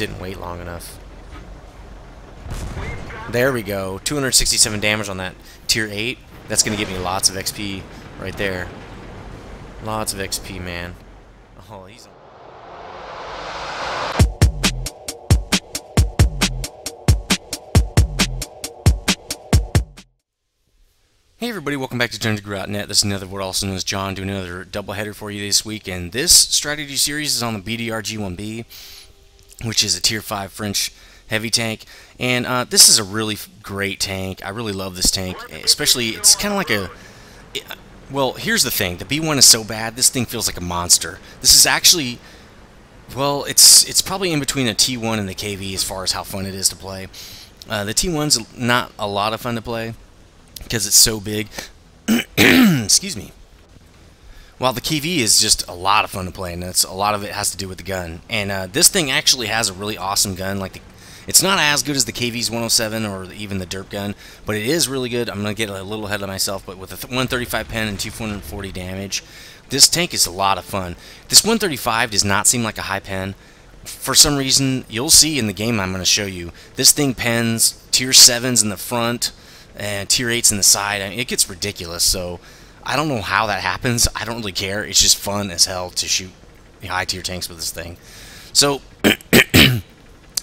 didn't wait long enough. There we go. 267 damage on that tier 8. That's going to give me lots of XP right there. Lots of XP, man. Oh, he's... Hey everybody, welcome back to dungeongurunet. This is nethervoid, also known as John, doing another doubleheader for you this week. And this strategy series is on the BDR G1B, which is a tier 5 French heavy tank. And this is a really great tank. I really love this tank, especially it's kind of like a... Well, here's the thing. The B1 is so bad, this thing feels like a monster. This is actually... Well, it's probably in between a T1 and the KV as far as how fun it is to play. The T1's not a lot of fun to play, because it's so big. Excuse me. While the KV is just a lot of fun to play, and a lot of it has to do with the gun. And this thing actually has a really awesome gun. It's not as good as the KV's 107 or even the derp gun, but it is really good. I'm going to get a little ahead of myself, but with a 135 pen and 240 damage, this tank is a lot of fun. This 135 does not seem like a high pen. For some reason, you'll see in the game I'm going to show you, this thing pens tier 7s in the front, and tier 8's in the side. I mean, it gets ridiculous, so I don't know how that happens. I don't really care. It's just fun as hell to shoot high tier tanks with this thing. So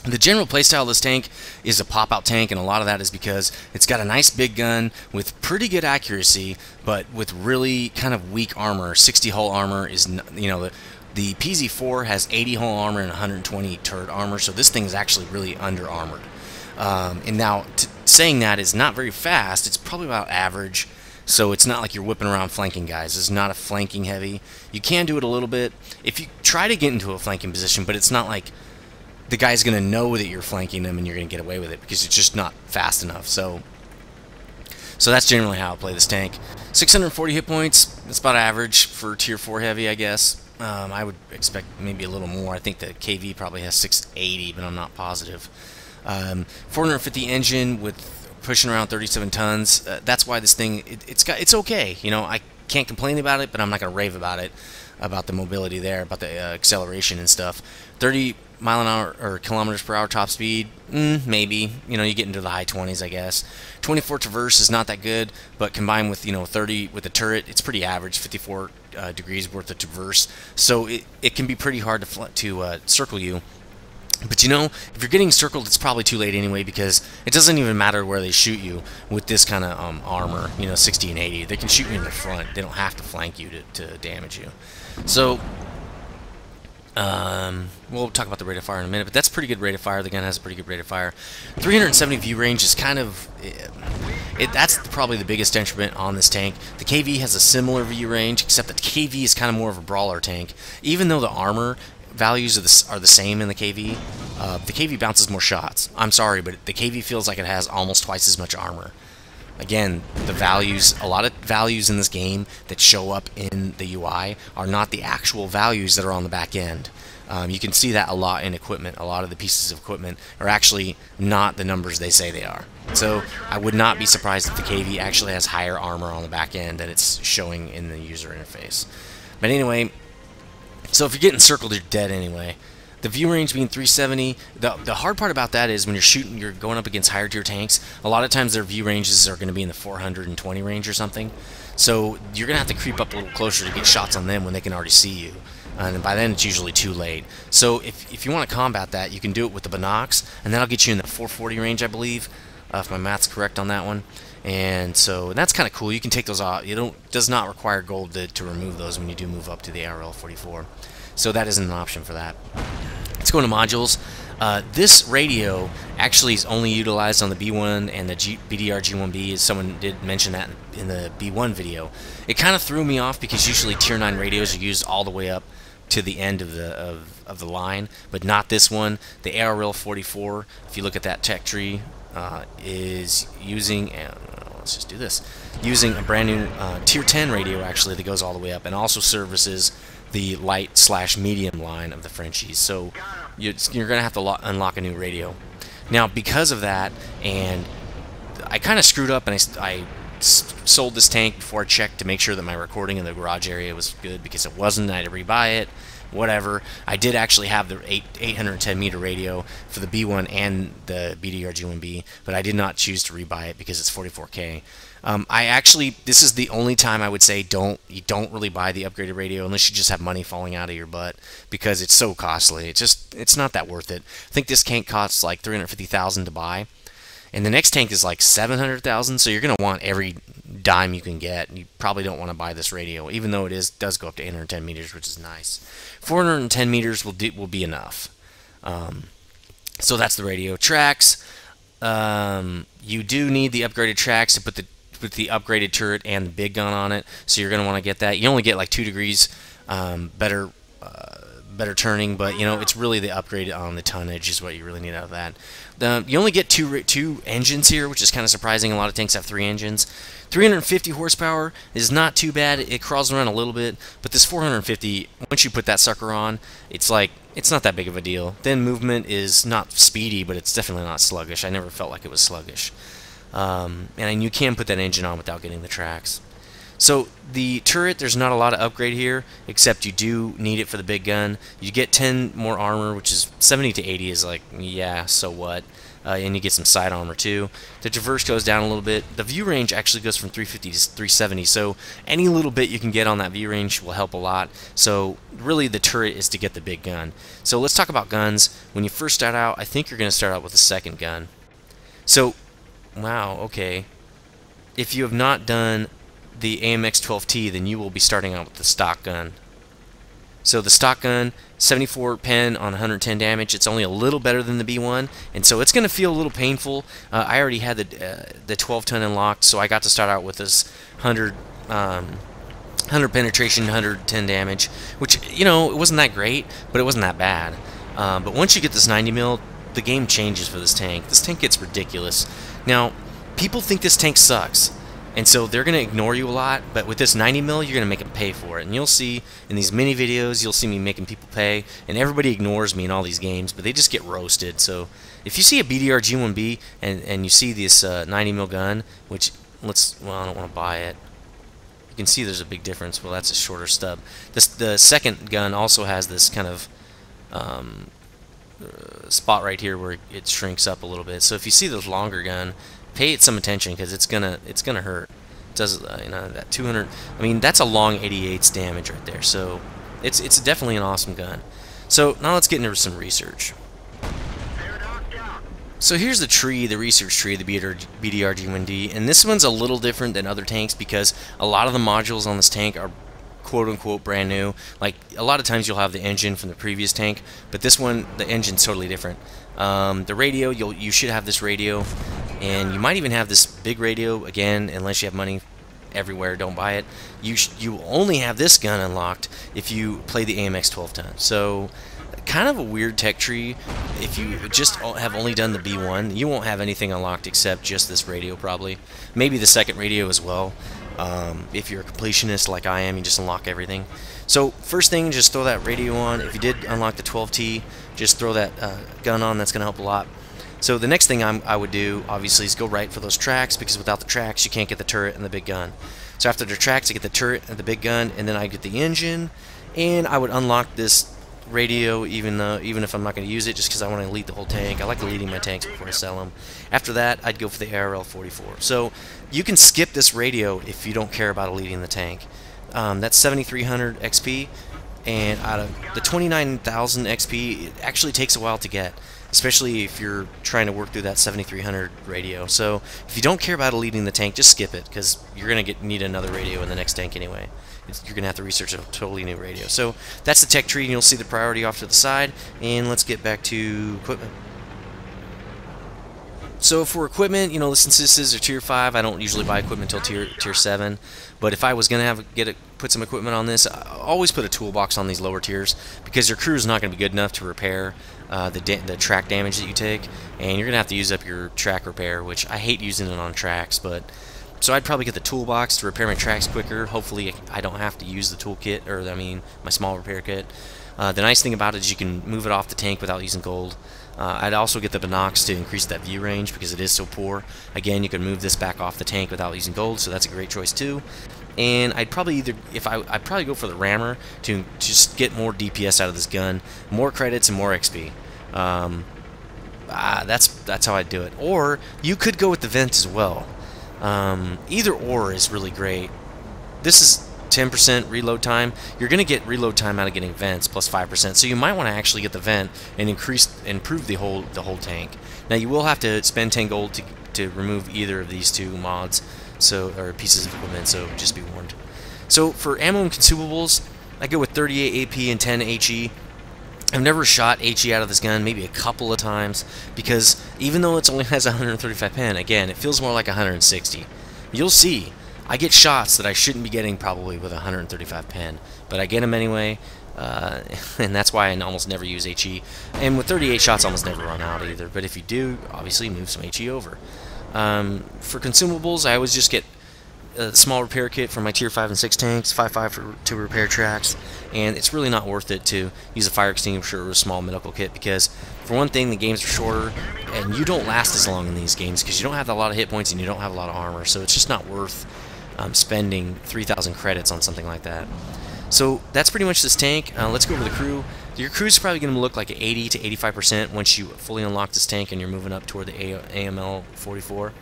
the general playstyle of this tank is a pop-out tank, and a lot of that is because it's got a nice big gun with pretty good accuracy, but with really kind of weak armor. 60 hull armor is, you know, the PZ4 has 80 hull armor and 120 turret armor, so this thing is actually really under-armored. And now, saying that is not very fast. It's probably about average, so it's not like you're whipping around flanking guys. It's not a flanking heavy. You can do it a little bit if you try to get into a flanking position, but it's not like the guy's going to know that you're flanking them and you're going to get away with it, because it's just not fast enough. So that's generally how I play this tank. 640 hit points. That's about average for tier 4 heavy, I guess. I would expect maybe a little more. I think the KV probably has 680, but I'm not positive. 450 engine with pushing around 37 tons. That's why this thing, it's okay. You know, I can't complain about it, but I'm not going to rave about it, about the mobility there, about the acceleration and stuff. 30 mile an hour or kilometers per hour top speed, maybe. You know, you get into the high 20s, I guess. 24 traverse is not that good, but combined with, you know, 30 with the turret, it's pretty average. 54 degrees worth of traverse, so it can be pretty hard to circle you. But you know, if you're getting circled, it's probably too late anyway, because it doesn't even matter where they shoot you with this kind of armor, you know, 60 and 80. They can shoot you in the front. They don't have to flank you to damage you. So, we'll talk about the rate of fire in a minute, but that's pretty good rate of fire. The gun has a pretty good rate of fire. 370 view range is kind of... that's probably the biggest detriment on this tank. The KV has a similar view range, except that the KV is kind of more of a brawler tank. Even though the armor values are the same in the KV bounces more shots. I'm sorry, but the KV feels like it has almost twice as much armor. Again, the values, a lot of values in this game that show up in the UI are not the actual values that are on the back end. You can see that a lot in equipment. A lot of the pieces of equipment are actually not the numbers they say they are. So I would not be surprised if the KV actually has higher armor on the back end than it's showing in the user interface. But anyway, so if you're getting circled, you're dead anyway. The view range being 370, the hard part about that is when you're shooting, you're going up against higher tier tanks, a lot of times their view ranges are going to be in the 420 range or something. So you're going to have to creep up a little closer to get shots on them when they can already see you. And by then it's usually too late. So if you want to combat that, you can do it with the binocs, and that'll get you in the 440 range, I believe, if my math's correct on that one. And so that's kind of cool. You can take those off. Does not require gold to remove those when you do move up to the ARL 44. So that isn't an option for that. Let's go into modules. This radio actually is only utilized on the B1 and the BDR G1B, as someone did mention that in the B1 video. It kind of threw me off because usually tier 9 radios are used all the way up to the end of the line, but not this one. The ARL 44, if you look at that tech tree, is using, let's just do this, using a brand new tier 10 radio actually that goes all the way up, and also services the light/medium line of the Frenchies. So you're going to have to unlock a new radio. Now, because of that, and I kind of screwed up, and I sold this tank before I checked to make sure that my recording in the garage area was good, because it wasn't. I had to rebuy it, whatever. I did actually have the 810 meter radio for the B1 and the BDR G1B, but I did not choose to rebuy it because it's 44K. This is the only time I would say you don't really buy the upgraded radio unless you just have money falling out of your butt, because it's so costly. It's not that worth it. I think this tank costs like 350,000 to buy, and the next tank is like 700,000. So you're gonna want every dime you can get. You probably don't want to buy this radio, even though does go up to 810 meters, which is nice. 410 meters will be enough. So that's the radio. Tracks. You do need the upgraded tracks to put the upgraded turret and the big gun on it, so you're going to want to get that. You only get like 2 degrees better turning, but you know, it's really the upgrade on the tonnage is what you really need out of that. You only get two engines here, which is kind of surprising. A lot of tanks have 3 engines. 350 horsepower is not too bad. It crawls around a little bit, but this 450, once you put that sucker on, it's not that big of a deal. Then movement is not speedy, but it's definitely not sluggish. I never felt like it was sluggish. And you can put that engine on without getting the tracks. So the turret, there's not a lot of upgrade here, except you do need it for the big gun. You get 10 more armor, which is 70 to 80 is like, yeah, so what? And you get some side armor too. The traverse goes down a little bit. The view range actually goes from 350 to 370, so any little bit you can get on that view range will help a lot. So really the turret is to get the big gun. So let's talk about guns. When you first start out, I think you're going to start out with the second gun. So, wow, okay. If you have not done the AMX-12T, then you will be starting out with the stock gun. So the stock gun, 74 pen on 110 damage. It's only a little better than the B1, and so it's going to feel a little painful. I already had the 12-ton unlocked, so I got to start out with this 100 penetration, 110 damage, which, you know, it wasn't that great, but it wasn't that bad. But once you get this 90 mil, the game changes for this tank. This tank gets ridiculous. Now, people think this tank sucks, and so they're going to ignore you a lot, but with this 90 mil, you're going to make them pay for it. And you'll see in these mini videos, you'll see me making people pay, and everybody ignores me in all these games, but they just get roasted. So if you see a BDR G1B and you see this 90 mil gun, which, well, I don't want to buy it. You can see there's a big difference. Well, that's a shorter stub. The second gun also has this kind of spot right here where it shrinks up a little bit. So if you see this longer gun, pay it some attention, because it's gonna hurt. It does, you know, that 200. I mean, that's a long 88's damage right there. So it's definitely an awesome gun. So now let's get into some research. So here's the research tree of the BDR G1B, and this one's a little different than other tanks because a lot of the modules on this tank are quote-unquote brand new. Like, a lot of times you'll have the engine from the previous tank, but this one, the engine's totally different. The radio, you should have this radio, and you might even have this big radio again, unless you have money everywhere. Don't buy it. You only have this gun unlocked if you play the AMX 12-ton. So kind of a weird tech tree. If you just have only done the B1, you won't have anything unlocked except just this radio, probably. Maybe the second radio as well. If you're a completionist like I am, you just unlock everything. So first thing, just throw that radio on. If you did unlock the 12T, just throw that gun on. That's going to help a lot. So the next thing I would do, obviously, is go right for those tracks, because without the tracks, you can't get the turret and the big gun. So after the tracks, I get the turret and the big gun, and then I get the engine, and I would unlock this radio, even if I'm not going to use it, just because I want to lead the whole tank. I like leading my tanks before I sell them. After that, I'd go for the ARL 44. So you can skip this radio if you don't care about leading the tank. That's 7,300 XP, and out of the 29,000 XP, it actually takes a while to get, especially if you're trying to work through that 7,300 radio. So if you don't care about leading the tank, just skip it, because you're going to need another radio in the next tank anyway. You're going to have to research a totally new radio. So that's the tech tree, and you'll see the priority off to the side. And let's get back to equipment. So for equipment, you know, since this is a tier 5, I don't usually buy equipment until tier 7. But if I was going to put some equipment on this, I always put a toolbox on these lower tiers, because your crew is not going to be good enough to repair the track damage that you take, and you're going to have to use up your track repair, which I hate using it on tracks. But so I'd probably get the toolbox to repair my tracks quicker. Hopefully I don't have to use the toolkit, or I mean my small repair kit. The nice thing about it is you can move it off the tank without using gold. I'd also get the binocs to increase that view range because it is so poor. Again, you can move this back off the tank without using gold, so that's a great choice too. And I'd probably I'd probably go for the rammer to just get more DPS out of this gun, more credits and more XP. That's how I'd do it. Or you could go with the vent as well. Either or is really great. This is 10% reload time. You're going to get reload time out of getting vents plus 5%. So you might want to actually get the vent and improve the whole tank. Now you will have to spend 10 gold to remove either of these two mods, or pieces of equipment. So just be warned. So for ammo and consumables, I go with 38 AP and 10 HE. I've never shot HE out of this gun, maybe a couple of times, because even though it only has 135 pen, again, it feels more like 160. You'll see, I get shots that I shouldn't be getting probably with 135 pen, but I get them anyway, and that's why I almost never use HE. And with 38 shots, I almost never run out either, but if you do, obviously move some HE over. For consumables, I always just get a small repair kit for my tier 5 and 6 tanks, 5.5 to repair tracks, and it's really not worth it to use a fire extinguisher or a small medical kit because, for one thing, the games are shorter, and you don't last as long in these games because you don't have a lot of hit points and you don't have a lot of armor, so it's just not worth spending 3,000 credits on something like that. So that's pretty much this tank. Let's go over the crew. Your crew's probably going to look like 80 to 85% once you fully unlock this tank and you're moving up toward the AML 44.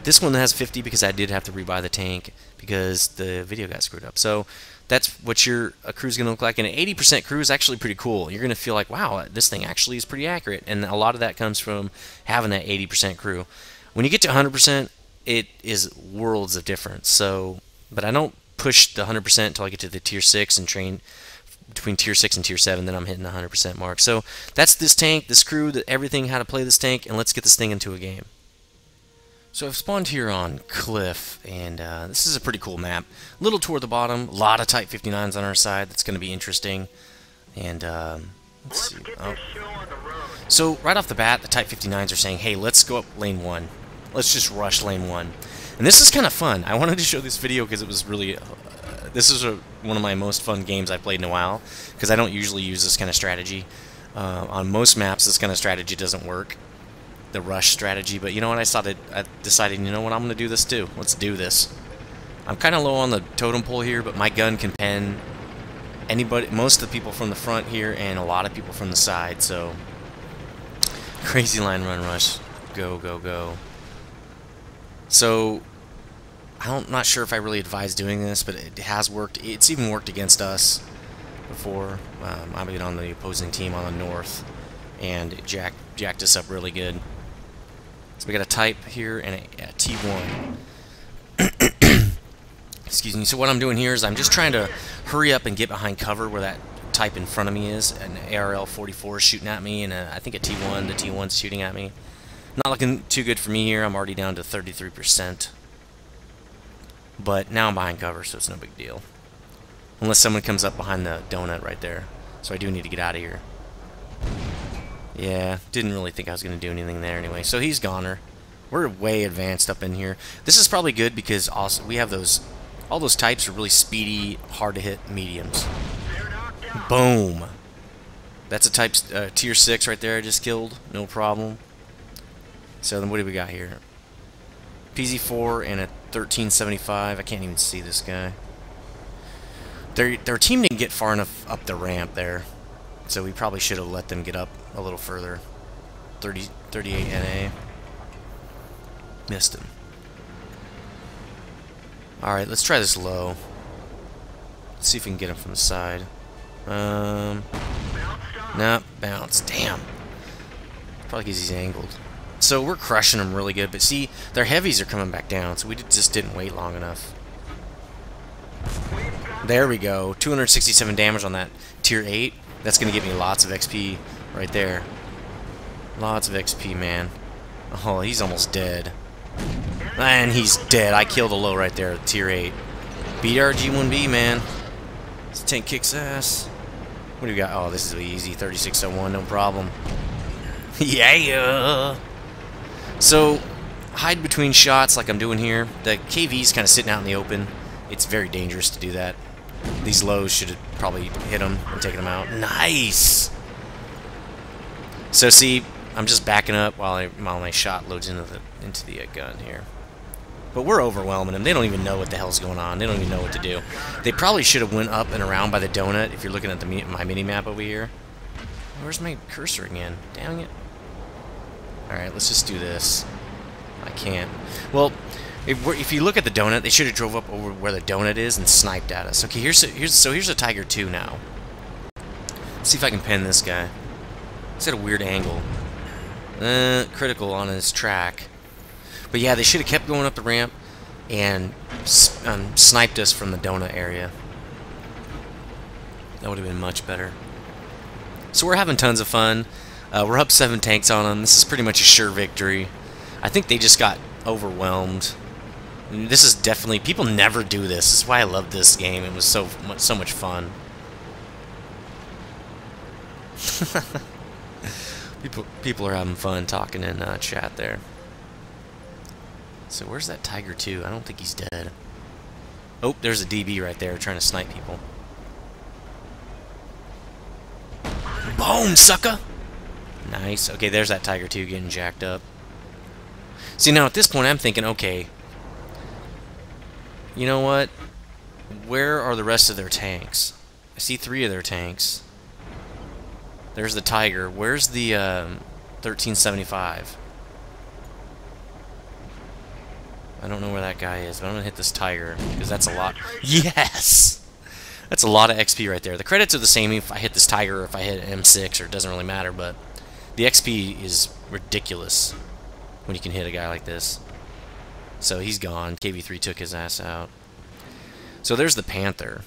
This one has 50 because I did have to rebuy the tank because the video got screwed up. So that's what your crew's going to look like. And an 80% crew is actually pretty cool. You're going to feel like, wow, this thing actually is pretty accurate. And a lot of that comes from having that 80% crew. When you get to 100%, it is worlds of difference. So, but I don't push the 100% until I get to the tier 6 and train between tier 6 and tier 7, then I'm hitting the 100% mark. So that's this tank, this crew, everything, how to play this tank, and let's get this thing into a game. So I've spawned here on Cliff, and this is a pretty cool map. A little toward the bottom, a lot of Type 59s on our side. That's going to be interesting. And let's see. Oh. So right off the bat, the Type 59s are saying, hey, let's go up lane 1. Let's just rush lane 1. And this is kind of fun. I wanted to show this video because it was really... this is one of my most fun games I've played in a while, because I don't usually use this kind of strategy. On most maps, this kind of strategy doesn't work. The rush strategy, but you know what, I decided, you know what, I'm going to do this too. Let's do this. I'm kind of low on the totem pole here, but my gun can pen anybody, most of the people from the front here, and a lot of people from the side, so crazy line run rush. Go, go, go. So I'm not sure if I really advise doing this, but it has worked. It's even worked against us before. I've been on the opposing team on the north, and it jacked us up really good. So we got a Type here and a T1. Excuse me. So what I'm doing here is I'm just trying to hurry up and get behind cover where that Type in front of me is. An ARL 44 is shooting at me, and I think a T1. The T1's shooting at me. Not looking too good for me here. I'm already down to 33%. But now I'm behind cover, so it's no big deal. Unless someone comes up behind the donut right there. So I do need to get out of here. Yeah, didn't really think I was going to do anything there anyway. So he's goner. We're way advanced up in here. This is probably good because also we have all those Types are really speedy, hard to hit mediums. Boom. That's a Type tier 6 right there I just killed. No problem. So then what do we got here? PZ4 and a 1375. I can't even see this guy. Their team didn't get far enough up the ramp there, so we probably should have let them get up a little further. 38 NA. Missed him. Alright, let's try this low. Let's see if we can get him from the side. Nope, bounce. Damn. Probably because he's angled. So we're crushing them really good, but see, their heavies are coming back down, so we just didn't wait long enough. There we go. 267 damage on that tier 8. That's going to give me lots of XP right there. Lots of XP, man. Oh, he's almost dead. And he's dead. I killed a low right there at tier 8. BDR G1B, man. This tank kicks ass. What do we got? Oh, this is easy. 3601, no problem. Yeah! So, hide between shots like I'm doing here. The KV's kind of sitting out in the open. It's very dangerous to do that. These lows should have probably hit him and taken him out. Nice! So see, I'm just backing up while my shot loads into the gun here. But we're overwhelming them. They don't even know what the hell's going on. They don't even know what to do. They probably should have went up and around by the donut if you're looking at my mini-map over here. Where's my cursor again? Dang it. Alright, let's just do this. I can't. Well, if you look at the donut, they should have drove up over where the donut is and sniped at us. Okay, here's a Tiger 2 now. Let's see if I can pin this guy. It's at a weird angle. Critical on his track. But yeah, they should have kept going up the ramp and sniped us from the donut area. That would have been much better. So we're having tons of fun. We're up 7 tanks on them. This is pretty much a sure victory. I think they just got overwhelmed. And this is definitely... People never do this. This is why I love this game. It was so much fun. People are having fun talking in chat there. So where's that Tiger 2? I don't think he's dead. Oh, there's a DB right there trying to snipe people. Boom, sucker! Nice. Okay, there's that Tiger 2 getting jacked up. See, now at this point I'm thinking, okay, you know what? Where are the rest of their tanks? I see 3 of their tanks. There's the Tiger. Where's the 1375? I don't know where that guy is, but I'm going to hit this Tiger, because that's a lot. Yes! That's a lot of XP right there. The credits are the same if I hit this Tiger or if I hit an M6, or it doesn't really matter, but the XP is ridiculous when you can hit a guy like this. So he's gone. KV3 took his ass out. So there's the Panther.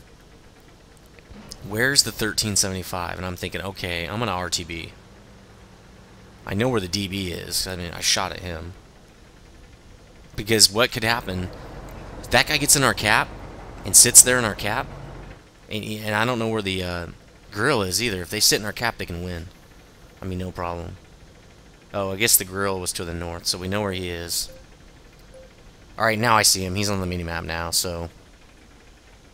Where's the 1375? And I'm thinking, okay, I'm going to RTB. I know where the DB is. I mean, I shot at him. Because what could happen, if that guy gets in our cap and sits there in our cap, and I don't know where the grill is either. If they sit in our cap, they can win. I mean, no problem. Oh, I guess the grill was to the north, so we know where he is. Alright, now I see him. He's on the minimap now, so...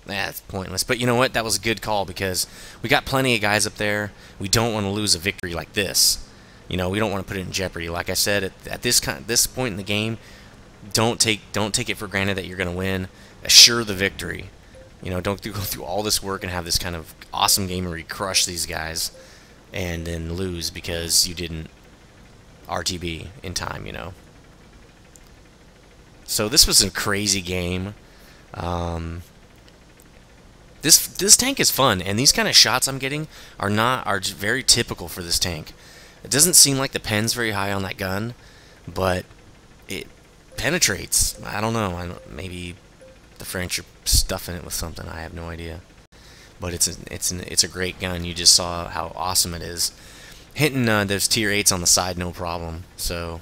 That's pointless. But you know what? That was a good call, because we got plenty of guys up there. We don't want to lose a victory like this. You know, we don't want to put it in jeopardy. Like I said, at this point in the game, don't take it for granted that you're going to win. Assure the victory. You know, don't go through all this work and have this kind of awesome game where you crush these guys and then lose because you didn't RTB in time, you know. So this was a crazy game. This tank is fun, and these kind of shots I'm getting are very typical for this tank. It doesn't seem like the pen's very high on that gun, but it penetrates. I don't know. Maybe the French are stuffing it with something. I have no idea. But it's a great gun. You just saw how awesome it is. Hitting those tier 8s on the side, no problem. So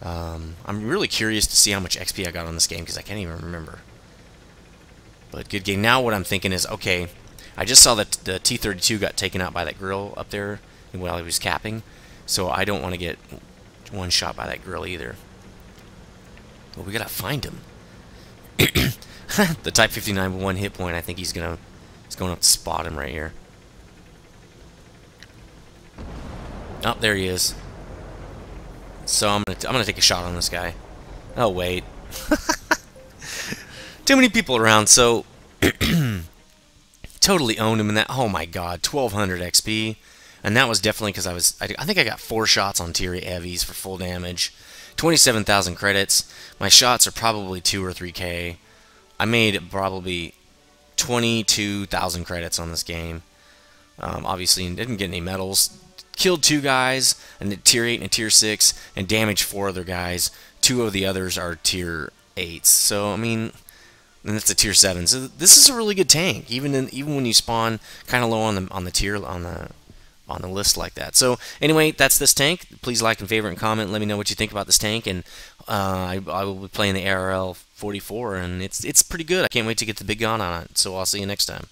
I'm really curious to see how much XP I got on this game, because I can't even remember. But good game. Now what I'm thinking is, okay, I just saw that the T-32 got taken out by that grill up there while he was capping, so I don't want to get one shot by that grill either. Well, we gotta find him. The Type 59 with 1 hit point. I think he's going up to spot him right here. Oh, there he is. So I'm gonna take a shot on this guy. Oh wait. Too many people around, so totally owned him in that. Oh my god, 1200 XP, and that was definitely because I think I got 4 shots on tier 8 heavies for full damage, 27,000 credits. My shots are probably 2 or 3K. I made probably 22,000 credits on this game. Obviously, didn't get any medals. Killed 2 guys, and tier 8 and tier 6, and damaged 4 other guys. 2 of the others are tier 8s. So I mean. And that's a tier 7. So this is a really good tank, even when you spawn kind of low on the list like that. So anyway, that's this tank. Please like and favorite and comment. Let me know what you think about this tank, and I will be playing the ARL 44, and it's pretty good. I can't wait to get the big gun on it. So I'll see you next time.